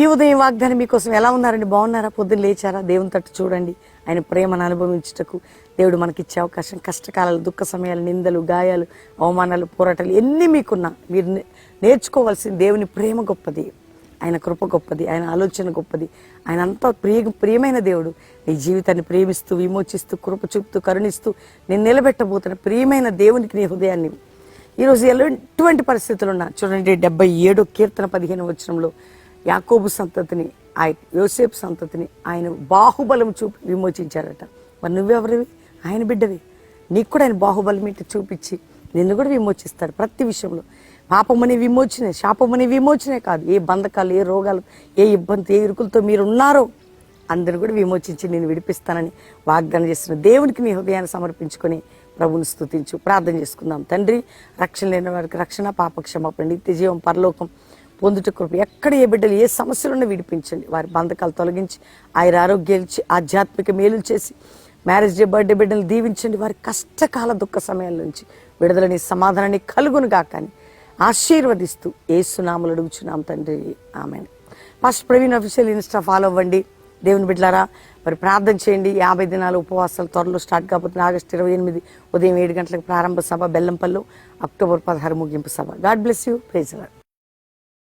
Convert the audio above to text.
ఈ ఉదయం వాగ్దానం మీకోసం ఎలా ఉన్నారండి? బాగున్నారా? పొద్దున్న లేచారా? దేవుని తట్టు చూడండి. ఆయన ప్రేమను అనుభవించుటకు దేవుడు మనకిచ్చే అవకాశం. కష్టకాలాలు, దుఃఖ సమయాలు, నిందలు, గాయాలు, అవమానాలు, పోరాటాలు ఎన్ని మీకున్నా మీరు నేర్చుకోవాల్సిన దేవుని ప్రేమ గొప్పది, ఆయన కృప గొప్పది, ఆయన ఆలోచన గొప్పది. ఆయన అంతా ప్రియమైన దేవుడు. నీ జీవితాన్ని ప్రేమిస్తూ, విమోచిస్తూ, కృప చూపుతూ, కరుణిస్తూ నేను నిలబెట్టబోతున్న ప్రియమైన దేవునికి నీ హృదయాన్ని ఈరోజు ఎటువంటి పరిస్థితులు ఉన్నా చూడండి. 77 కీర్తన 15 వచనంలో యాకోబు సంతతిని, యోసేపు సంతతిని ఆయన బాహుబలం చూపి విమోచించారట. మరి నువ్వెవరివి? ఆయన బిడ్డవి. నీకు కూడా ఆయన బాహుబలం ఏంటి చూపించి నిన్ను కూడా విమోచిస్తాడు ప్రతి విషయంలో. పాపమనే విమోచనే, శాపమనే విమోచనే కాదు, ఏ బంధకాలు, ఏ రోగాలు, ఏ ఇబ్బంది, ఏ ఇరుకులతో మీరు ఉన్నారో అందరిని కూడా విమోచించి నేను విడిపిస్తానని వాగ్దానం చేస్తున్న దేవునికి నీ హృదయాన్ని సమర్పించుకొని ప్రభుని స్తుతించు. ప్రార్థన చేసుకుందాం. తండ్రి, రక్షణ లేని వారికి రక్షణ, పాపక్షమాపణ, నిత్య జీవం, పరలోకం పొందుట కృప. ఎక్కడ ఏ బిడ్డలు ఏ సమస్యలున్నా విడిపించండి. వారి బంధకాలు తొలగించి, ఆయన ఆరోగ్యాలు ఇచ్చి, ఆధ్యాత్మిక మేలులు చేసి, మ్యారేజ్ డే, బర్త్డే బిడ్డలు దీవించండి. వారి కష్టకాల దుఃఖ సమయాల నుంచి విడుదలని, సమాధానాన్ని కలుగును గాకని ఆశీర్వదిస్తూ యేసునామములో అడుగుచున్నాం తండ్రి, ఆమేన్. Pastor Praveen official Insta follow అవ్వండి. దేవుని బిడ్డలారా, మరి ప్రార్థన చేయండి. 50 దినాలు ఉపవాసాలు త్వరలో స్టార్ట్ కాబోతుంది. ఆగస్టు 28 ఉదయం 7 గంటలకు ప్రారంభ సభ బెల్లంపల్లి, అక్టోబర్ 16 ముగింపు సభ. God bless you. Praise the lord.